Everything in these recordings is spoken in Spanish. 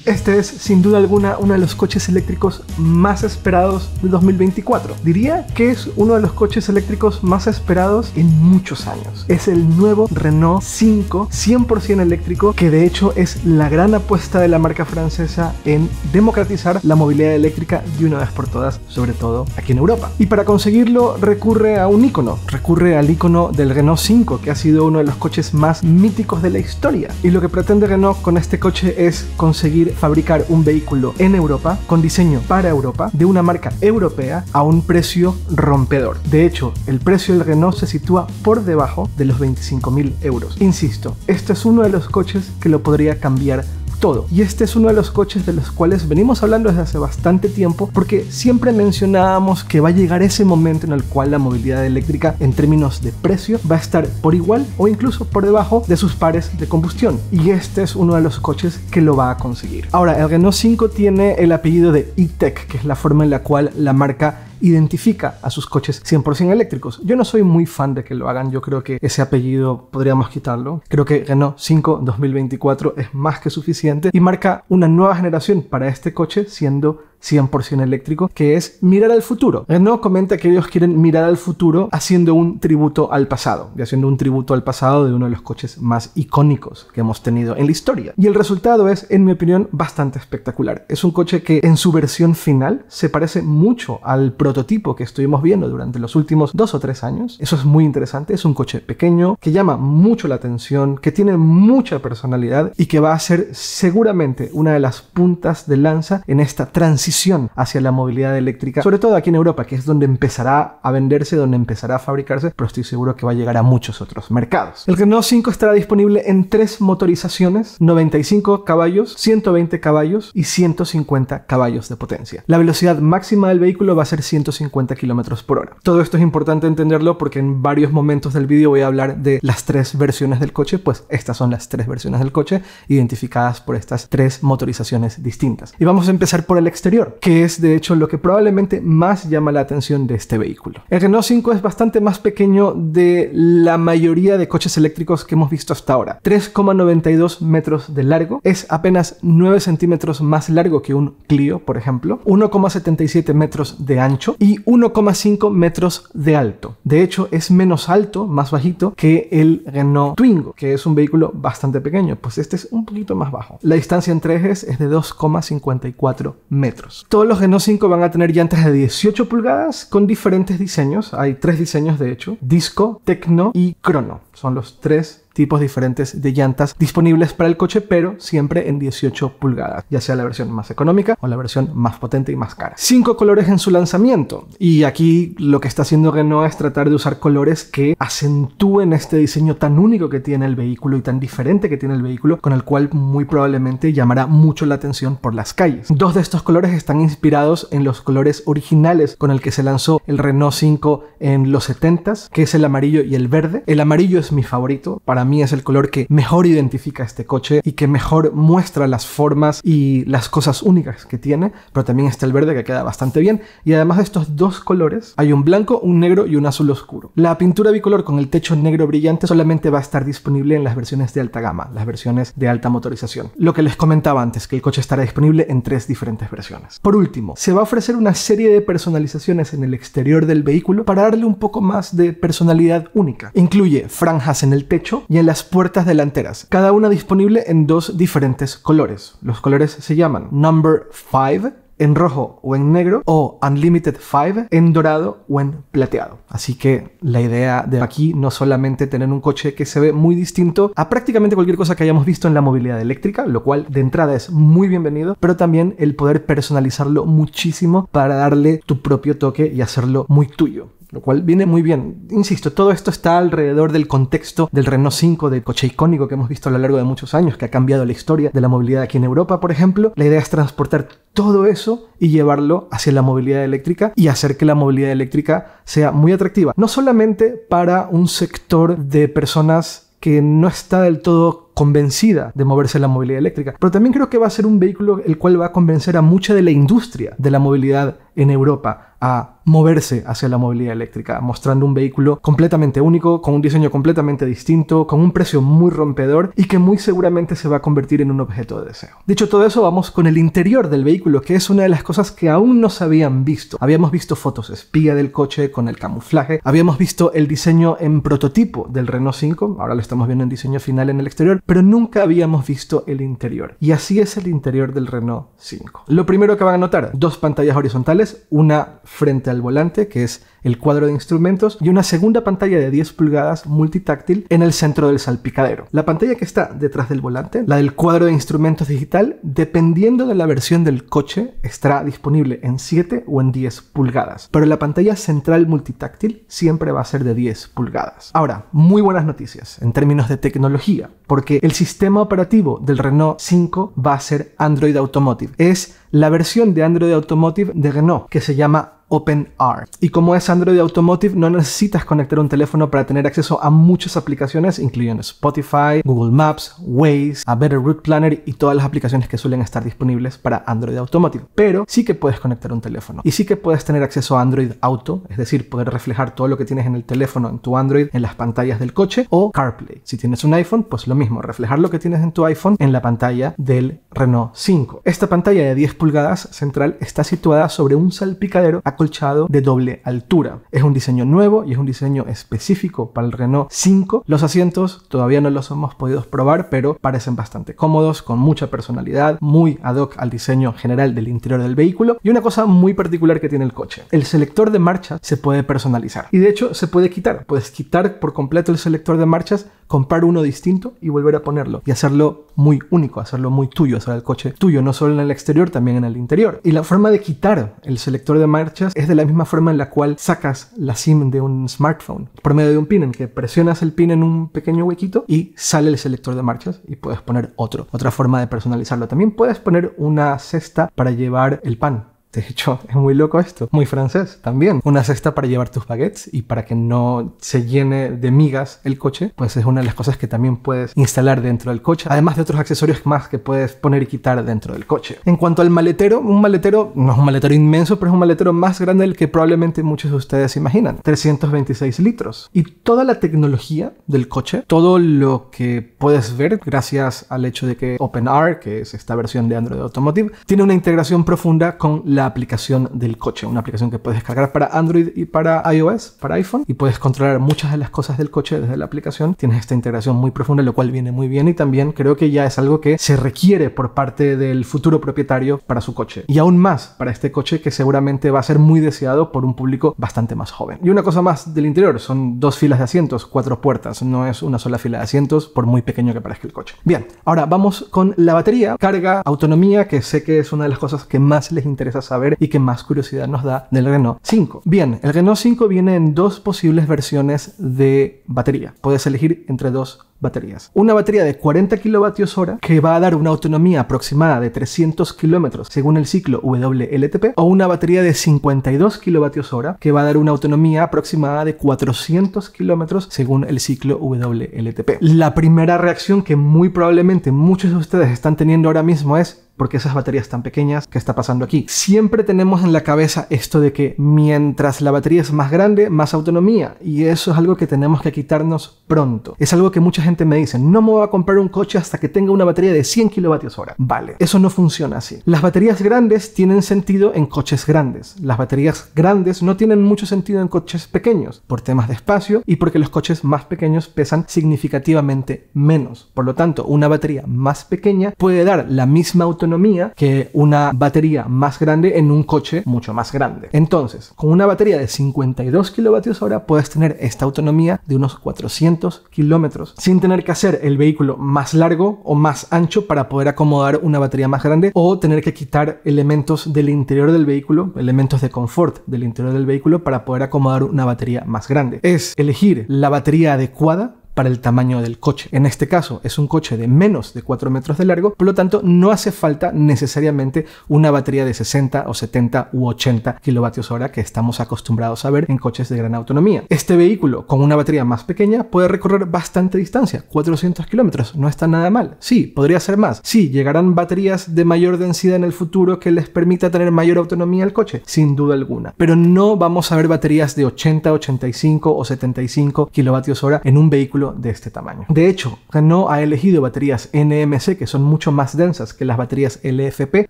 Este es, sin duda alguna, uno de los coches eléctricos más esperados de 2024. Diría que es uno de los coches eléctricos más esperados en muchos años. Es el nuevo Renault 5 100% eléctrico, que de hecho es la gran apuesta de la marca francesa en democratizar la movilidad eléctrica de una vez por todas, sobre todo aquí en Europa. Y para conseguirlo recurre a un icono, recurre al icono del Renault 5, que ha sido uno de los coches más míticos de la historia. Y lo que pretende Renault con este coche es conseguir fabricar un vehículo en Europa, con diseño para Europa, de una marca europea, a un precio rompedor. De hecho, el precio del Renault se sitúa por debajo de los 25.000 euros. Insisto, este es uno de los coches que lo podría cambiar todo. Y este es uno de los coches de los cuales venimos hablando desde hace bastante tiempo, porque siempre mencionábamos que va a llegar ese momento en el cual la movilidad eléctrica en términos de precio va a estar por igual o incluso por debajo de sus pares de combustión, y este es uno de los coches que lo va a conseguir. Ahora, el Renault 5 tiene el apellido de E-Tech, que es la forma en la cual la marca identifica a sus coches 100% eléctricos. Yo no soy muy fan de que lo hagan, yo creo que ese apellido podríamos quitarlo. Creo que Renault 5 2024 es más que suficiente y marca una nueva generación para este coche siendo 100% eléctrico, que es mirar al futuro. Renault comenta que ellos quieren mirar al futuro haciendo un tributo al pasado, y haciendo un tributo al pasado de uno de los coches más icónicos que hemos tenido en la historia. Y el resultado es, en mi opinión, bastante espectacular. Es un coche que en su versión final se parece mucho al prototipo que estuvimos viendo durante los últimos 2 o 3 años. Eso es muy interesante. Es un coche pequeño, que llama mucho la atención, que tiene mucha personalidad y que va a ser seguramente una de las puntas de lanza en esta transición hacia la movilidad eléctrica, sobre todo aquí en Europa, que es donde empezará a venderse, donde empezará a fabricarse, pero estoy seguro que va a llegar a muchos otros mercados. El Renault 5 estará disponible en 3 motorizaciones: 95 caballos, 120 caballos y 150 caballos de potencia. La velocidad máxima del vehículo va a ser 150 km/h. Todo esto es importante entenderlo porque en varios momentos del vídeo voy a hablar de las 3 versiones del coche, pues estas son las 3 versiones del coche identificadas por estas 3 motorizaciones distintas. Y vamos a empezar por el exterior, que es de hecho lo que probablemente más llama la atención de este vehículo. El Renault 5 es bastante más pequeño de la mayoría de coches eléctricos que hemos visto hasta ahora. 3,92 metros de largo, es apenas 9 centímetros más largo que un Clio, por ejemplo, 1,77 metros de ancho y 1,5 metros de alto. De hecho, es menos alto, más bajito, que el Renault Twingo, que es un vehículo bastante pequeño, pues este es un poquito más bajo. La distancia entre ejes es de 2,54 metros. Todos los Renault 5 van a tener llantas de 18 pulgadas con diferentes diseños. Hay 3 diseños de hecho: Disco, Tecno y Crono. Son los 3 tipos diferentes de llantas disponibles para el coche, pero siempre en 18 pulgadas, ya sea la versión más económica o la versión más potente y más cara. 5 colores en su lanzamiento, y aquí lo que está haciendo Renault es tratar de usar colores que acentúen este diseño tan único que tiene el vehículo y tan diferente que tiene el vehículo, con el cual muy probablemente llamará mucho la atención por las calles. 2 de estos colores están inspirados en los colores originales con el que se lanzó el Renault 5 en los 70s, que es el amarillo y el verde. El amarillo es mi favorito, para mí es el color que mejor identifica este coche y que mejor muestra las formas y las cosas únicas que tiene, pero también está el verde, que queda bastante bien, y además de estos 2 colores hay un blanco, un negro y un azul oscuro. La pintura bicolor con el techo negro brillante solamente va a estar disponible en las versiones de alta gama, las versiones de alta motorización. Lo que les comentaba antes, que el coche estará disponible en 3 diferentes versiones. Por último, se va a ofrecer una serie de personalizaciones en el exterior del vehículo para darle un poco más de personalidad única. Incluye franjas en el techo y en las puertas delanteras, cada una disponible en 2 diferentes colores. Los colores se llaman Number 5 en rojo o en negro, o Unlimited 5 en dorado o en plateado. Así que la idea de aquí no solamente tener un coche que se ve muy distinto a prácticamente cualquier cosa que hayamos visto en la movilidad eléctrica, lo cual de entrada es muy bienvenido, pero también el poder personalizarlo muchísimo para darle tu propio toque y hacerlo muy tuyo, lo cual viene muy bien. Insisto, todo esto está alrededor del contexto del Renault 5, del coche icónico que hemos visto a lo largo de muchos años, que ha cambiado la historia de la movilidad aquí en Europa, por ejemplo. La idea es transportar todo eso y llevarlo hacia la movilidad eléctrica y hacer que la movilidad eléctrica sea muy atractiva, no solamente para un sector de personas que no está del todo convencida de moverse en la movilidad eléctrica, pero también creo que va a ser un vehículo el cual va a convencer a mucha de la industria de la movilidad en Europa a moverse hacia la movilidad eléctrica, mostrando un vehículo completamente único, con un diseño completamente distinto, con un precio muy rompedor y que muy seguramente se va a convertir en un objeto de deseo. Dicho todo eso, vamos con el interior del vehículo, que es una de las cosas que aún no se habían visto. Habíamos visto fotos espía del coche con el camuflaje, habíamos visto el diseño en prototipo del Renault 5, ahora lo estamos viendo en diseño final en el exterior, pero nunca habíamos visto el interior. Y así es el interior del Renault 5. Lo primero que van a notar, dos pantallas horizontales, una frente al volante, que es el cuadro de instrumentos, y una segunda pantalla de 10 pulgadas multitáctil en el centro del salpicadero. La pantalla que está detrás del volante, la del cuadro de instrumentos digital, dependiendo de la versión del coche, estará disponible en 7 o en 10 pulgadas, pero la pantalla central multitáctil siempre va a ser de 10 pulgadas. Ahora, muy buenas noticias en términos de tecnología, porque el sistema operativo del Renault 5 va a ser Android Automotive. Es la versión de Android Automotive de Renault, que se llama OpenR. Y como es Android Automotive, no necesitas conectar un teléfono para tener acceso a muchas aplicaciones, incluyendo Spotify, Google Maps, Waze, a Better Route Planner y todas las aplicaciones que suelen estar disponibles para Android Automotive. Pero sí que puedes conectar un teléfono y sí que puedes tener acceso a Android Auto, es decir, poder reflejar todo lo que tienes en el teléfono, en tu Android, en las pantallas del coche, o CarPlay. Si tienes un iPhone, pues lo mismo, reflejar lo que tienes en tu iPhone en la pantalla del Renault 5. Esta pantalla de 10 pulgadas central está situada sobre un salpicadero acolchado de doble altura. Es un diseño nuevo y es un diseño específico para el Renault 5. Los asientos todavía no los hemos podido probar, pero parecen bastante cómodos, con mucha personalidad, muy ad hoc al diseño general del interior del vehículo. Y una cosa muy particular que tiene el coche: el selector de marchas se puede personalizar y de hecho se puede quitar. Puedes quitar por completo el selector de marchas, comprar uno distinto y volver a ponerlo y hacerlo muy único, hacerlo muy tuyo, hacer el coche tuyo, no solo en el exterior, también en el interior. Y la forma de quitar el selector de marchas es de la misma forma en la cual sacas la SIM de un smartphone, por medio de un pin, en que presionas el pin en un pequeño huequito y sale el selector de marchas y puedes poner otra forma de personalizarlo. También puedes poner una cesta para llevar el pan. De hecho, es muy loco esto, muy francés también. Una cesta para llevar tus baguettes y para que no se llene de migas el coche, pues es una de las cosas que también puedes instalar dentro del coche, además de otros accesorios más que puedes poner y quitar dentro del coche. En cuanto al maletero, un maletero no es un maletero inmenso, pero es un maletero más grande del que probablemente muchos de ustedes imaginan. 326 litros. Y toda la tecnología del coche, todo lo que puedes ver gracias al hecho de que OpenR, que es esta versión de Android Automotive, tiene una integración profunda con la aplicación del coche, una aplicación que puedes descargar para Android y para iOS, para iPhone, y puedes controlar muchas de las cosas del coche desde la aplicación. Tienes esta integración muy profunda, lo cual viene muy bien, y también creo que ya es algo que se requiere por parte del futuro propietario para su coche, y aún más para este coche que seguramente va a ser muy deseado por un público bastante más joven. Y una cosa más del interior, son 2 filas de asientos, 4 puertas, no es una sola fila de asientos por muy pequeño que parezca el coche. Bien, ahora vamos con la batería, carga, autonomía, que sé que es una de las cosas que más les interesa saber y que más curiosidad nos da del Renault 5. Bien, el Renault 5 viene en dos posibles versiones de batería. Puedes elegir entre dos baterías. Una batería de 40 kWh que va a dar una autonomía aproximada de 300 km según el ciclo WLTP, o una batería de 52 kWh que va a dar una autonomía aproximada de 400 km según el ciclo WLTP. La primera reacción que muy probablemente muchos de ustedes están teniendo ahora mismo es: ¿por qué esas baterías tan pequeñas? ¿Qué está pasando aquí? Siempre tenemos en la cabeza esto de que mientras la batería es más grande, más autonomía, y eso es algo que tenemos que quitarnos pronto. Es algo que mucha gente me dice: no me voy a comprar un coche hasta que tenga una batería de 100 kWh. Vale, eso no funciona así. Las baterías grandes tienen sentido en coches grandes. Las baterías grandes no tienen mucho sentido en coches pequeños, por temas de espacio y porque los coches más pequeños pesan significativamente menos. Por lo tanto, una batería más pequeña puede dar la misma autonomía que una batería más grande en un coche mucho más grande. Entonces, con una batería de 52 kWh puedes tener esta autonomía de unos 400 kilómetros sin tener que hacer el vehículo más largo o más ancho para poder acomodar una batería más grande, o tener que quitar elementos del interior del vehículo, elementos de confort del interior del vehículo para poder acomodar una batería más grande. Es elegir la batería adecuada para el tamaño del coche. En este caso es un coche de menos de 4 metros de largo, por lo tanto no hace falta necesariamente una batería de 60 o 70 u 80 kilovatios hora que estamos acostumbrados a ver en coches de gran autonomía. Este vehículo con una batería más pequeña puede recorrer bastante distancia, 400 kilómetros, no está nada mal. Sí, podría ser más. Sí, llegarán baterías de mayor densidad en el futuro que les permita tener mayor autonomía al coche, sin duda alguna. Pero no vamos a ver baterías de 80, 85 o 75 kilovatios hora en un vehículo de este tamaño. De hecho, Renault ha elegido baterías NMC que son mucho más densas que las baterías LFP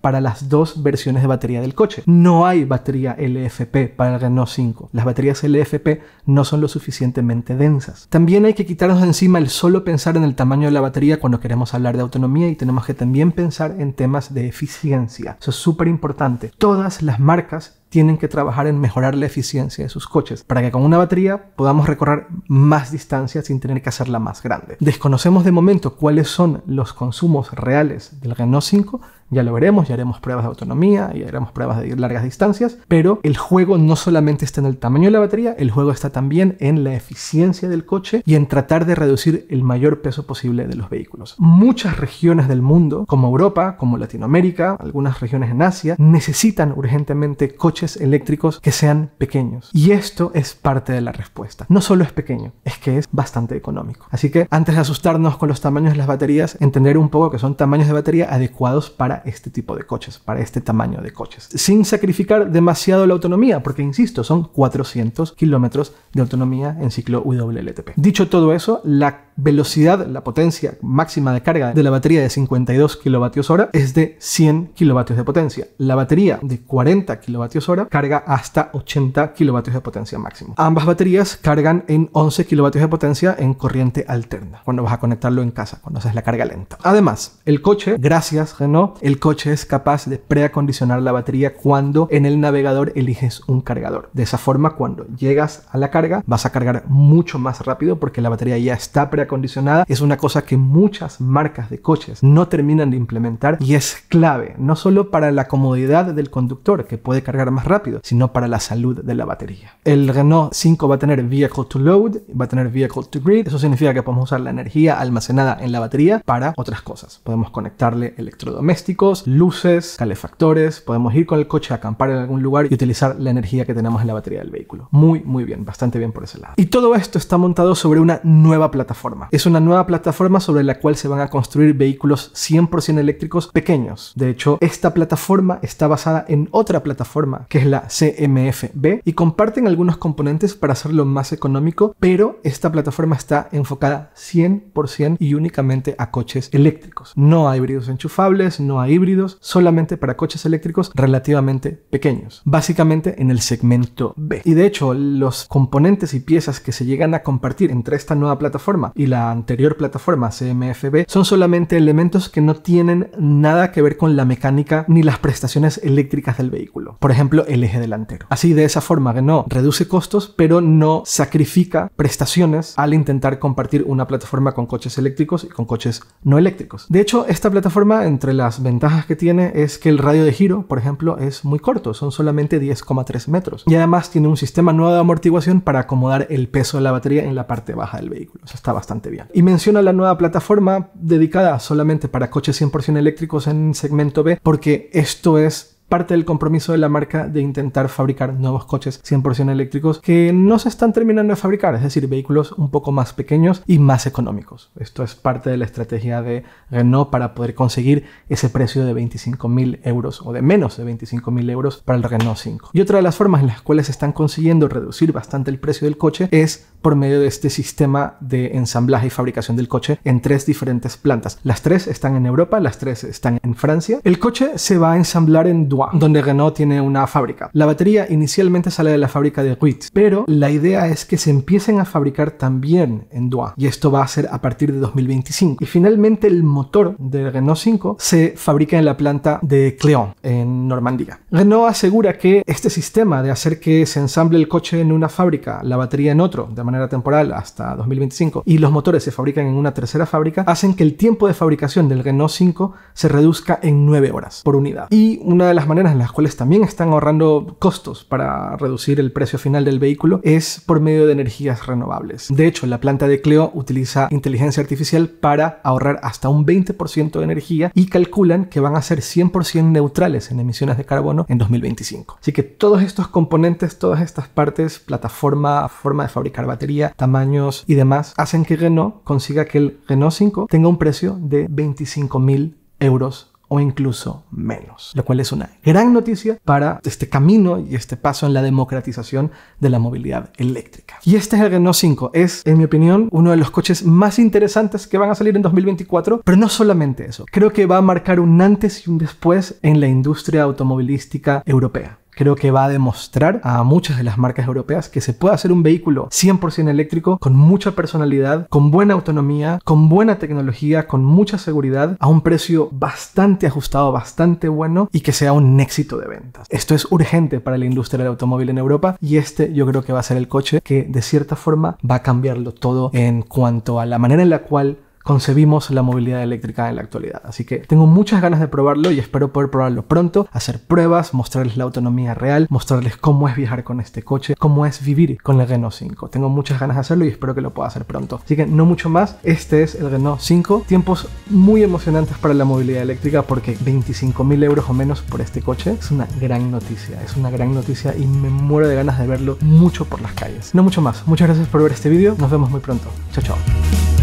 para las dos versiones de batería del coche. No hay batería LFP para el Renault 5. Las baterías LFP no son lo suficientemente densas. También hay que quitarnos de encima el solo pensar en el tamaño de la batería cuando queremos hablar de autonomía, y tenemos que también pensar en temas de eficiencia. Eso es súper importante. Todas las marcas tienen que trabajar en mejorar la eficiencia de sus coches para que con una batería podamos recorrer más distancia sin tener que hacerla más grande. Desconocemos de momento cuáles son los consumos reales del Renault 5, ya lo veremos, ya haremos pruebas de autonomía, ya haremos pruebas de largas distancias, pero el juego no solamente está en el tamaño de la batería, el juego está también en la eficiencia del coche y en tratar de reducir el mayor peso posible de los vehículos. Muchas regiones del mundo, como Europa, como Latinoamérica, algunas regiones en Asia, necesitan urgentemente coches eléctricos que sean pequeños. Y esto es parte de la respuesta. No solo es pequeño, es que es bastante económico. Así que antes de asustarnos con los tamaños de las baterías, entender un poco que son tamaños de batería adecuados para este tipo de coches, para este tamaño de coches, sin sacrificar demasiado la autonomía, porque insisto, son 400 kilómetros de autonomía en ciclo WLTP. Dicho todo eso, la velocidad, la potencia máxima de carga de la batería de 52 kilovatios hora es de 100 kilovatios de potencia. La batería de 40 kilovatios hora carga hasta 80 kilovatios de potencia máximo. Ambas baterías cargan en 11 kilovatios de potencia en corriente alterna, cuando vas a conectarlo en casa, cuando haces la carga lenta. Además, el coche, gracias Renault, el coche es capaz de preacondicionar la batería cuando en el navegador eliges un cargador. De esa forma, cuando llegas a la carga, vas a cargar mucho más rápido porque la batería ya está preacondicionada. Es una cosa que muchas marcas de coches no terminan de implementar y es clave, no solo para la comodidad del conductor, que puede cargar más rápido, sino para la salud de la batería. El Renault 5 va a tener Vehicle to Load, va a tener Vehicle to Grid. Eso significa que podemos usar la energía almacenada en la batería para otras cosas. Podemos conectarle electrodomésticos, luces, calefactores, podemos ir con el coche a acampar en algún lugar y utilizar la energía que tenemos en la batería del vehículo. Muy bien, bastante bien por ese lado. Y todo esto está montado sobre una nueva plataforma. Es una nueva plataforma sobre la cual se van a construir vehículos 100% eléctricos pequeños. De hecho, esta plataforma está basada en otra plataforma que es la CMF-B y comparten algunos componentes para hacerlo más económico, pero esta plataforma está enfocada 100% y únicamente a coches eléctricos. No hay híbridos enchufables, no hay híbridos, solamente para coches eléctricos relativamente pequeños, básicamente en el segmento B. Y de hecho, los componentes y piezas que se llegan a compartir entre esta nueva plataforma y la anterior plataforma CMF-B son solamente elementos que no tienen nada que ver con la mecánica ni las prestaciones eléctricas del vehículo. Por ejemplo, el eje delantero. Así, de esa forma, Renault reduce costos, pero no sacrifica prestaciones al intentar compartir una plataforma con coches eléctricos y con coches no eléctricos. De hecho, esta plataforma, entre las ventajas que tiene, es que el radio de giro, por ejemplo, es muy corto, son solamente 10,3 metros. Y además tiene un sistema nuevo de amortiguación para acomodar el peso de la batería en la parte baja del vehículo. Eso está bastante bien. Y menciona la nueva plataforma dedicada solamente para coches 100% eléctricos en segmento B, porque esto es parte del compromiso de la marca de intentar fabricar nuevos coches 100% eléctricos que no se están terminando de fabricar, es decir, vehículos un poco más pequeños y más económicos. Esto es parte de la estrategia de Renault para poder conseguir ese precio de 25.000 euros o de menos de 25.000 euros para el Renault 5. Y otra de las formas en las cuales están consiguiendo reducir bastante el precio del coche es por medio de este sistema de ensamblaje y fabricación del coche en 3 diferentes plantas. Las 3 están en Europa, las 3 están en Francia. El coche se va a ensamblar en Douai, donde Renault tiene una fábrica. La batería inicialmente sale de la fábrica de Ruitz, pero la idea es que se empiecen a fabricar también en Douai, y esto va a ser a partir de 2025. Y finalmente el motor del Renault 5 se fabrica en la planta de Cléon, en Normandía. Renault asegura que este sistema de hacer que se ensamble el coche en una fábrica, la batería en otro, de manera temporal hasta 2025, y los motores se fabrican en una tercera fábrica, hacen que el tiempo de fabricación del Renault 5 se reduzca en 9 horas por unidad. Y una de las maneras en las cuales también están ahorrando costos para reducir el precio final del vehículo es por medio de energías renovables. De hecho, la planta de Clio utiliza inteligencia artificial para ahorrar hasta un 20% de energía y calculan que van a ser 100% neutrales en emisiones de carbono en 2025. Así que todos estos componentes, todas estas partes, plataforma, forma de fabricar batería, tamaños y demás, hacen que Renault consiga que el Renault 5 tenga un precio de 25.000 euros o incluso menos, lo cual es una gran noticia para este camino y este paso en la democratización de la movilidad eléctrica. Y este es el Renault 5, es, en mi opinión, uno de los coches más interesantes que van a salir en 2024, pero no solamente eso, creo que va a marcar un antes y un después en la industria automovilística europea. Creo que va a demostrar a muchas de las marcas europeas que se puede hacer un vehículo 100% eléctrico con mucha personalidad, con buena autonomía, con buena tecnología, con mucha seguridad, a un precio bastante ajustado, bastante bueno y que sea un éxito de ventas. Esto es urgente para la industria del automóvil en Europa y este yo creo que va a ser el coche que de cierta forma va a cambiarlo todo en cuanto a la manera en la cual concebimos la movilidad eléctrica en la actualidad. Así que tengo muchas ganas de probarlo y espero poder probarlo pronto, hacer pruebas, mostrarles la autonomía real, mostrarles cómo es viajar con este coche, cómo es vivir con el Renault 5. Tengo muchas ganas de hacerlo y espero que lo pueda hacer pronto. Así que no mucho más, este es el Renault 5. Tiempos muy emocionantes para la movilidad eléctrica porque 25.000 euros o menos por este coche es una gran noticia. Es una gran noticia y me muero de ganas de verlo mucho por las calles. No mucho más. Muchas gracias por ver este vídeo. Nos vemos muy pronto. Chao, chao.